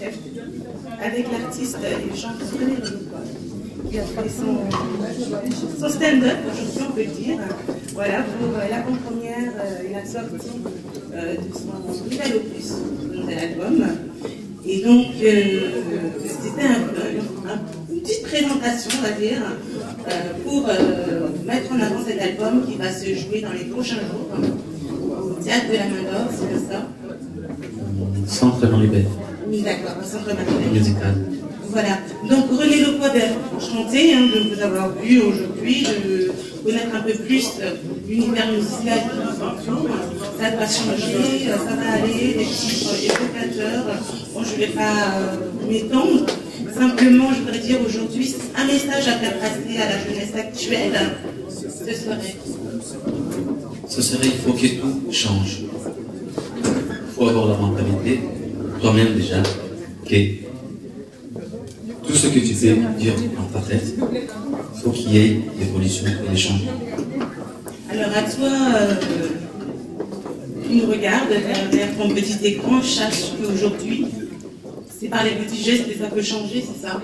chef, avec l'artiste et chanteur René Leloir, qui a fait son stand-up, aujourd'hui on peut le dire, voilà, pour l'avant-première et la sortie de son nouvel opus, son nouvel album. Et donc, c'était une petite présentation, on va dire, pour mettre en avant cet album qui va se jouer dans les prochains jours au Théâtre de la Main d'Or, c'est comme ça. Centre Maribel. D'accord, un centre Maribel. Musical. Voilà. Donc René Leloir, enchanté de vous avoir vu aujourd'hui, de connaître un peu plus l'univers musical qui nous entoure. Ça va changer, ça va aller, des chiffres évocateurs. Bon, je ne vais pas m'étendre. Simplement, je voudrais dire aujourd'hui un message à faire passer à la jeunesse actuelle. Ce serait, il faut que tout change. Il faut avoir la mentalité, toi-même déjà, que tout ce que tu sais dire dans ta tête, il faut qu'il y ait l'évolution et les changements. Alors à toi, qui nous regarde derrière ton petit écran, sache qu'aujourd'hui, c'est par les petits gestes que ça peut changer, c'est ça?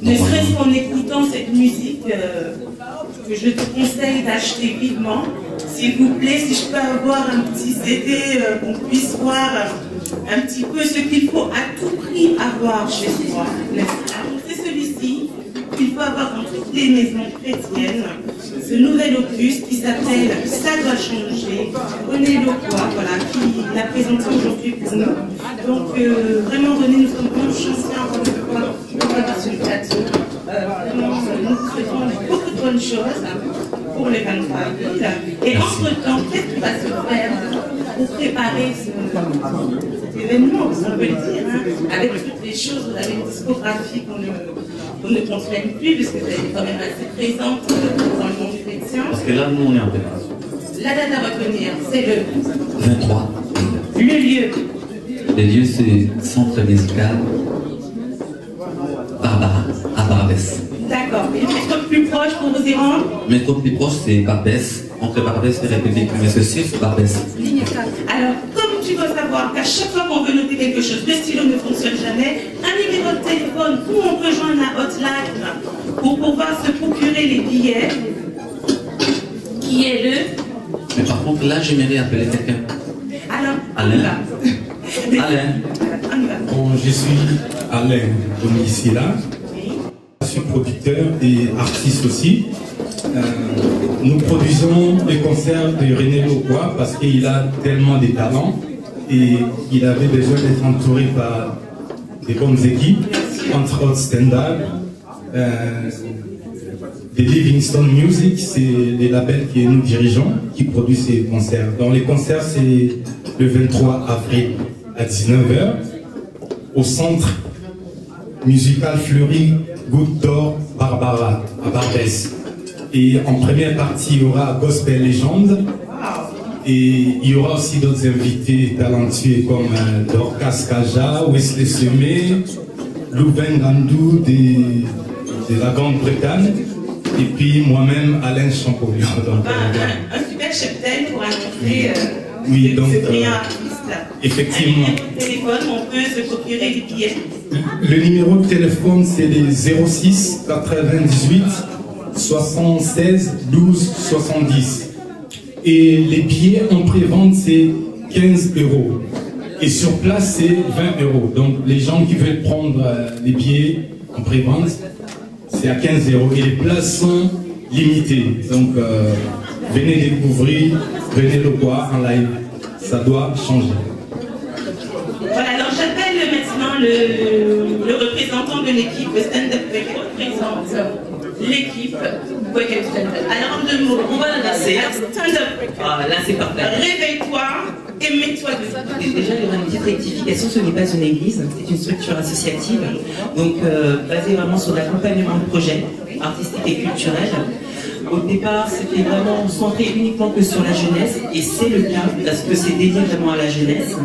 Ne serait-ce qu'en écoutant cette musique que je te conseille d'acheter vivement. S'il vous plaît, si je peux avoir un petit CD qu'on puisse voir un petit peu ce qu'il faut à tout prix avoir chez soi. C'est celui-ci qu'il faut avoir dans toutes les maisons chrétiennes. Ce nouvel opus qui s'appelle « Ça doit changer ». René Leloir, voilà, qui l'a présenté aujourd'hui pour nous. Donc vraiment René, nous sommes vraiment chanceux encore une fois de vous avoir sur le plateau. Vraiment, nous vous souhaitons beaucoup de bonnes choses pour les 23 avril. Et entre-temps, qu'est-ce qui va se faire pour préparer cet événement, on peut le dire, hein, avec toutes les choses, vous avez une discographie qu'on ne consomme plus, puisque vous êtes quand même assez présente dans le monde chrétien. Parce que là, nous, on est en préparation. La date à retenir, c'est le 23. Le lieu. Le lieu, c'est Centre Musical Barbara, à Barbès. D'accord. Et le métro plus proche pour vous y rendre? Le métro plus proche, c'est Barbès. Entre Barbès et République. Mais ceci, c'est Barbès. Alors, comme tu dois savoir qu'à chaque fois qu'on veut noter quelque chose, le stylo ne fonctionne jamais, un numéro de téléphone où on peut joindre la hotline pour pouvoir se procurer les billets, qui est le... Mais par contre, là, j'aimerais appeler quelqu'un. Alors, Alain. Alain. Bon, je suis Alain Bonisila. Je suis producteur et artiste aussi. Nous produisons les concerts de René Leloir parce qu'il a tellement de talents et il avait besoin d'être entouré par des bonnes équipes, entre autres stand-up, des Livingstone Music, c'est les labels que nous dirigeons qui produisent ces concerts. Dans les concerts, c'est le 23 avril à 19h au centre musical Fleury Goutte d'Or Barbara à Barbès. Et en première partie, il y aura Gospel Legend. Et il y aura aussi d'autres invités talentueux comme Dorcas Kaja, Wesley Semé, Louvain Gandou de la Grande-Bretagne. Et puis moi-même, Alain Champollion. Un super cheptel pour annoncer oui, donc, ce brillant artiste. effectivement. Un numéro de téléphone, on peut se procurer les billets. Le numéro de téléphone, c'est les 06 98 76 12 70. Et les billets en pré-vente, c'est 15 €. Et sur place, c'est 20 €. Donc les gens qui veulent prendre les billets en pré-vente, c'est à 15 €. Et les places sont limitées. Donc venez découvrir René Leloir en live. Ça doit changer. Voilà, alors j'appelle maintenant le représentant de l'équipe, le stand-up qui représente l'équipe. Alors en 2 mots, on va la lancer. Stand-up. Ah, là c'est parfait. Réveille-toi et mets-toi debout. Déjà, il y aura une petite rectification, ce n'est pas une église, c'est une structure associative, donc basée vraiment sur l'accompagnement de projets artistiques et culturels. Au départ, c'était vraiment centré uniquement que sur la jeunesse, et c'est le cas, parce que c'est dédié vraiment à la jeunesse.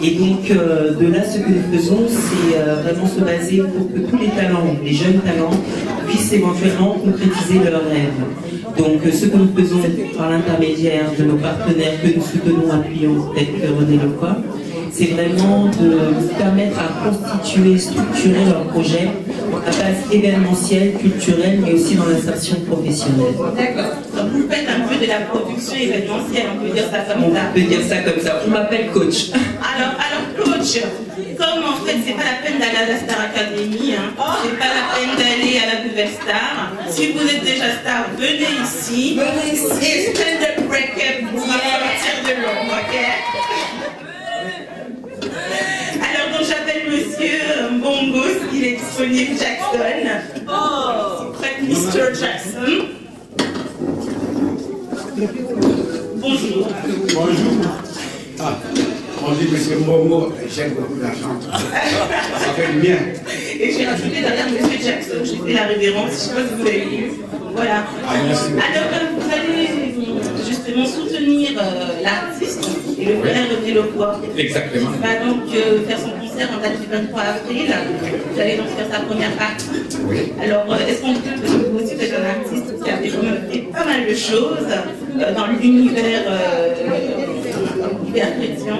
Et donc, de là, ce que nous faisons, c'est vraiment se baser pour que tous les talents, les jeunes talents, puissent éventuellement concrétiser leurs rêves. Donc, ce que nous faisons par l'intermédiaire de nos partenaires que nous soutenons, appuyons, tels que René Leloir, c'est vraiment de vous permettre à constituer, structurer leur projet à base événementielle, culturelle, mais aussi dans l'insertion professionnelle. D'accord. Donc vous faites un peu de la production événementielle, on peut dire ça comme ça. On peut dire ça comme ça. On m'appelle coach. Alors coach, comme en fait c'est pas la peine d'aller à la Star Academy, hein, c'est pas la peine d'aller à la Nouvelle Star. Si vous êtes déjà star, venez ici. Et stand-up break-up pour sortir de l'ombre, ok? Alors donc j'appelle Monsieur Bongos, il est disponible, Jackson. Oh, prête Mr. Jackson. Bonjour. Bonjour. Ah, on dit Monsieur Momo, j'aime beaucoup l'argent. Ça fait du bien. Et j'ai rajouté derrière Monsieur Jackson, j'ai fait la révérence, je ne sais pas si vous avez vu. Voilà. Ah, merci. Alors vous allez justement soutenir l'artiste et le faire René Lepoix. Exactement. Il va donc faire son concert en date du 23 avril. Vous allez donc faire sa première partie. Oui. Alors, est-ce qu'on peut, parce que vous aussi êtes un artiste qui a développé pas mal de choses dans l'univers chrétien,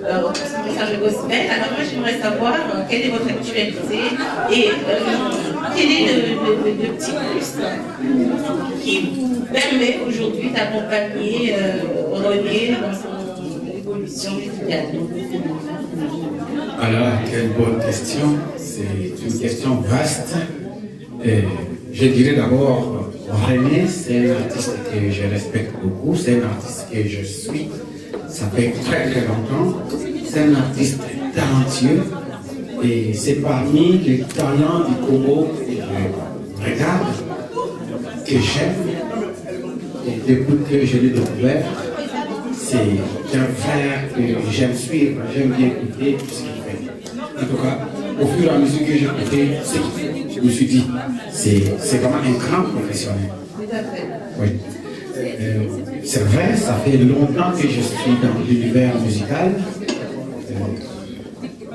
en ce qui concerne le gospel. Alors moi j'aimerais savoir quelle est votre actualité et quel est le petit plus qui vous permet aujourd'hui d'accompagner René dans son évolution musicale. Alors, quelle bonne question. C'est une question vaste. Et je dirais d'abord, René, c'est un artiste que je respecte beaucoup, c'est un artiste que je suis. Ça fait très très longtemps. C'est un artiste talentueux et c'est parmi les talents du Congo que je regarde, que j'aime. Et depuis que je l'ai découvert, c'est un frère que j'aime suivre, j'aime bien écouter tout ce qu'il fait. En tout cas, au fur et à mesure que j'écoutais ce qu'il fait, je me suis dit, c'est vraiment un grand professionnel. Oui. C'est vrai, ça fait longtemps que je suis dans l'univers musical.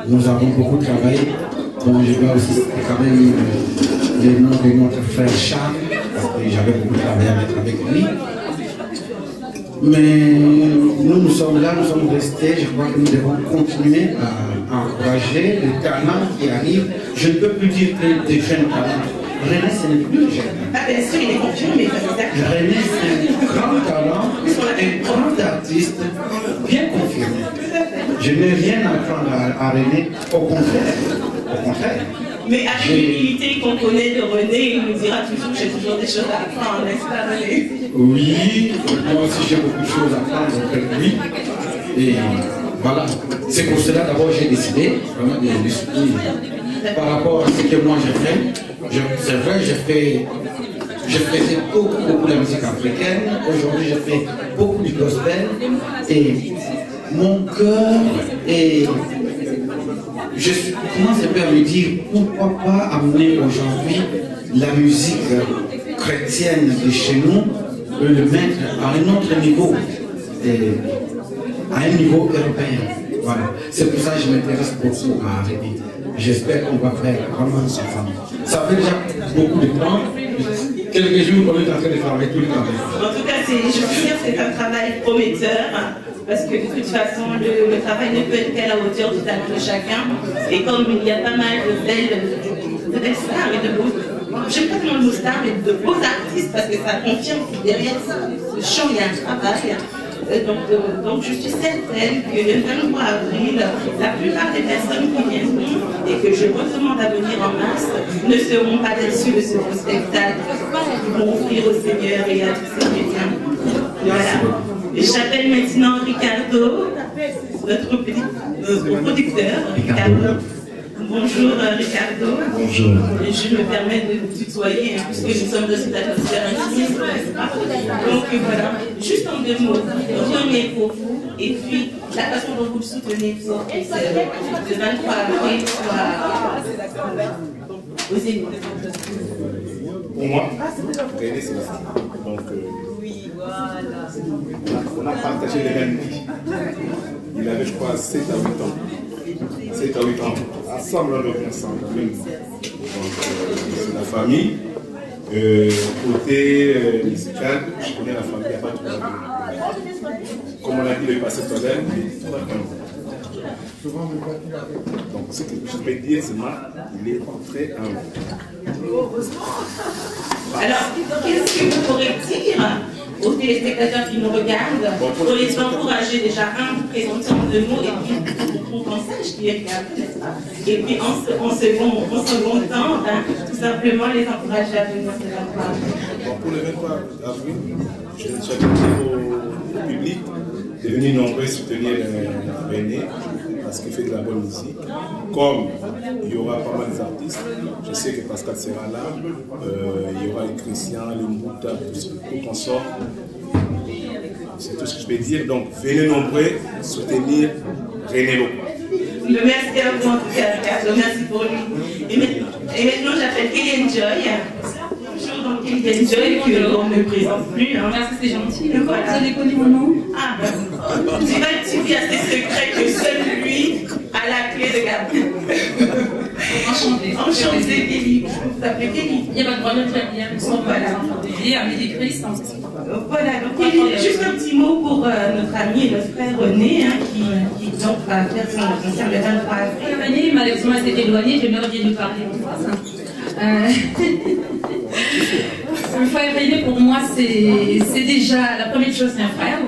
Nous avons beaucoup travaillé. Donc je dois aussi citer quand même le nom de notre frère Charles, parce que j'avais beaucoup travaillé avec lui. Mais nous sommes là, nous sommes restés. Je crois que nous devons continuer à encourager les talents qui arrivent. Je ne peux plus dire que des jeunes talents. René, ce n'est plus jeune. Ah bien sûr, il est confirmé, ça c'est d'accord. René, c'est un grand talent, un grand artiste, bien confirmé. Je n'ai rien à apprendre à René, au contraire. Au contraire. Mais avec l'humilité qu'on connaît de René, il nous dira toujours que j'ai toujours des choses à apprendre, n'est-ce pas René? Oui, moi aussi j'ai beaucoup de choses à apprendre auprès de lui. Et voilà, c'est pour cela d'abord j'ai décidé vraiment de le soutenir. Par rapport à ce que moi j'ai fait, c'est vrai, je faisais beaucoup de la musique africaine. Aujourd'hui, je fais beaucoup du gospel. Et mon cœur est... Je commence un peu à me dire, pourquoi pas amener aujourd'hui la musique chrétienne de chez nous, le mettre à un autre niveau, à un niveau européen. Voilà. C'est pour ça que je m'intéresse beaucoup à René. J'espère qu'on va faire vraiment ensemble. Ça fait déjà beaucoup de temps. Quelques jours qu'on est en train de travailler tout le temps. En tout cas, je veux dire, c'est un travail prometteur, parce que de toute façon, le travail ne peut être qu'à la hauteur du talent de chacun. Et comme il y a pas mal de belles stars et de beaux, j'aime pas tellement le mot star, mais de beaux artistes, parce que ça confirme que derrière ce chant, il y a un travail. Donc je suis certaine que le 23 avril, la plupart des personnes qui viendront et que je recommande à venir en masse ne seront pas déçus de ce beau spectacle qu'ils vont offrir au Seigneur et à tous ses chrétiens. Voilà. J'appelle maintenant Ricardo, notre producteur. Ricardo. Bonjour Ricardo. Bonjour. Je me permets de vous tutoyer, puisque nous sommes dans cette atmosphère intimiste, n'est-ce pas? Donc voilà, juste en deux mots, René pour vous, et puis la façon dont vous le soutenez pour que le 23 avril soit aux Zénith. Pour moi, René Sébastien. Donc, on a partagé les mêmes vies. Il avait, je crois, 7 à 8 ans. 7 à 8 ans. Ensemble, on est ensemble. Donc, c'est la famille. Côté musical, je connais la famille, il n'y a pas de problème. Comme on a dit, le passé problème, mais tout va bien. Donc ce que je peux dire, c'est qu'il est très humble. Alors, qu'est-ce que vous pourrez dire aux téléspectateurs qui nous regardent pour les encourager déjà, vous présenter en 2 mots et puis pour qu'on sache qui est fiable, n'est-ce pas? Et puis en second temps, tout simplement les encourager à venir se faire part. Bon, pour le 23 avril, je dire au public de venir nombreux soutenir René parce qu'il fait de la bonne musique. Comme il y aura pas mal d'artistes, je sais que Pascal sera là, il y aura les Christian, les Mbouta, tout qu'on sort. C'est tout ce que je peux dire. Donc venez nombreux soutenir René Lokwa. Merci à vous en tout cas, Ricardo, merci pour lui. Et maintenant j'appelle Kelly Joy. Bonjour, donc Kelly Joy, qu'on ne présente plus. Hein. Merci, c'est gentil. Voilà. Vous avez connu mon nom? Ah, ben, tu as des secrets que seul lui a la clé de garder. Enchantée. Enchantée, Kelly. Vous appelez Kelly? Il n'y a pas de problème, très bien. Voilà. Et à midi Christ. Voilà, donc Kelly, juste un petit mot pour notre ami et notre frère René, hein, qui donc va faire son concert le 23 avril. René, malheureusement, s'est éloigné, j'aimerais bien lui parler en face. Un frère René, pour moi, c'est déjà la première chose, c'est un frère.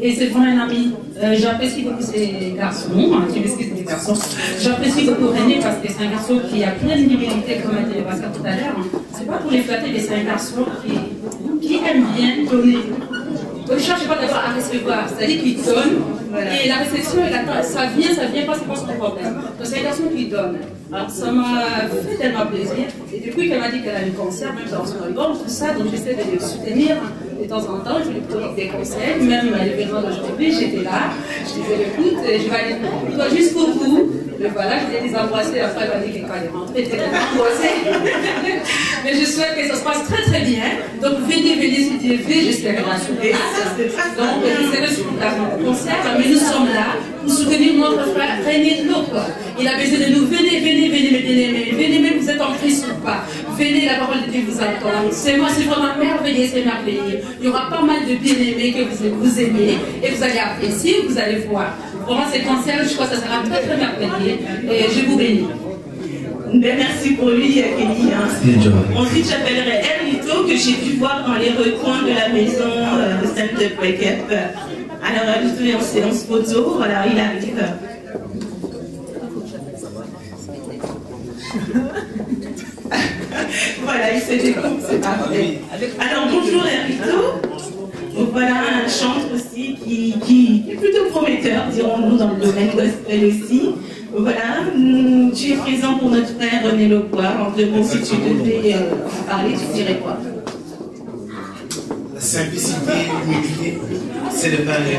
Et c'est vraiment un ami. J'apprécie beaucoup ces garçons. Tu m'excuses des garçons. J'apprécie beaucoup René parce que c'est un garçon qui a plein d'humilité, comme a dit Pascal tout à l'heure. C'est pas pour les flatter, mais c'est un garçon qui aime bien donner. On ne cherche pas d'abord à recevoir, c'est-à-dire qu'il donne. Voilà. Et la réception, ça vient pas, c'est pas son problème. Donc c'est un garçon qui donne. Alors ça m'a fait tellement plaisir. Et depuis qu'elle m'a dit qu'elle a un concert, même dans son album, tout ça, donc j'essaie de le soutenir de temps en temps. Je lui donne des conseils, même à l'événement d'aujourd'hui, j'étais là, je disais écoute, je vais aller jusqu'au bout. Mais voilà, je l'ai les embrasser, après elle m'a dit qu'elle allait rentrer, elle était embrassée. Mais je souhaite que ça se passe très très bien. Donc venez si Dieu veut, j'espère la soutenir. Donc c'est le concert, mais nous sommes là pour soutenir notre frère René Lokwa. Il a besoin de nous. Venez, mes bien-aimés. Venez, même vous êtes en Christ ou pas. Venez, la parole de Dieu vous attend. C'est vraiment merveilleux, c'est merveilleux. Il y aura pas mal de bien-aimés que vous aimez et vous allez apprécier, vous allez voir. Vraiment, ces concerts, je crois que ça sera très très merveilleux. Et je vous bénis. Ben, merci pour lui, Kelly. Hein. Ensuite, j'appellerai Erlito, que j'ai pu voir dans les recoins de la maison de Stand-Up Wake Up. Alors, Erlito est en séance photo. Voilà, il arrive. Voilà, il se découpe, c'est parfait. Alors, bonjour Erlito. Donc voilà un chanteur aussi qui est plutôt prometteur, dirons-nous, dans le domaine gospel aussi. Voilà, tu es présent pour notre frère René Lokwa. En 2 mots, si tu devais en parler, tu dirais quoi? La simplicité, l'humilité, c'est le pain René.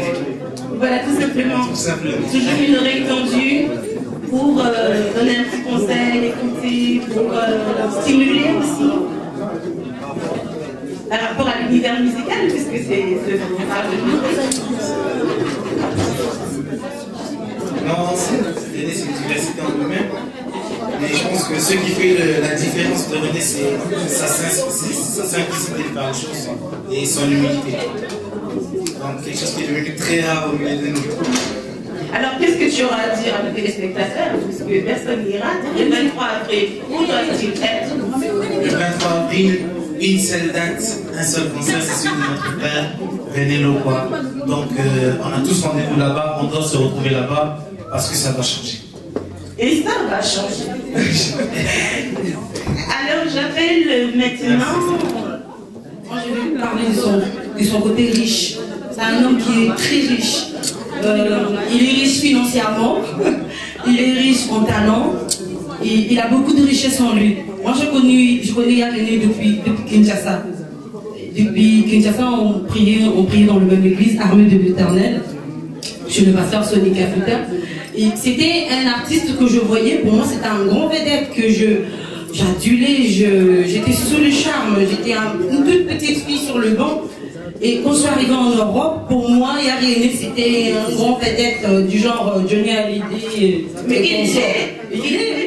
Voilà, tout simplement. Toujours une oreille tendue pour donner un petit conseil, écouter, pour stimuler aussi. Par rapport à l'univers musical, puisque c'est ce dont on parle de musique. Non, René, c'est une diversité en nous-mêmes. Mais je pense que ce qui fait la différence de René, c'est sa simplicité de faire les choses et son humilité. Donc, quelque chose qui est devenu très rare au milieu de nous. Alors, qu'est-ce que tu auras à dire à nos téléspectateurs? Puisque personne n'ira. Le 23 avril, où doit-il être? Le 23 avril, une seule date, un seul concert, c'est celui de notre frère René Lokwa. Donc on a tous rendez-vous là-bas, on doit se retrouver là-bas parce que ça va changer. Et ça va changer. Alors j'appelle maintenant, moi je vais vous parler de son côté riche. C'est un homme qui est très riche. Il est riche financièrement, il est riche en talent. Il a beaucoup de richesses en lui. Moi, je connais René depuis Kinshasa. Depuis Kinshasa, on priait dans le même église, armée de l'Éternel, chez le pasteur Sonny Kafuta. Et c'était un artiste que je voyais, pour moi, c'était un grand vedette que j'adulais, j'étais sous le charme, j'étais une toute petite fille sur le banc. Et quand je suis arrivée en Europe, pour moi, René, c'était un grand vedette du genre Johnny Hallyday. Mais il est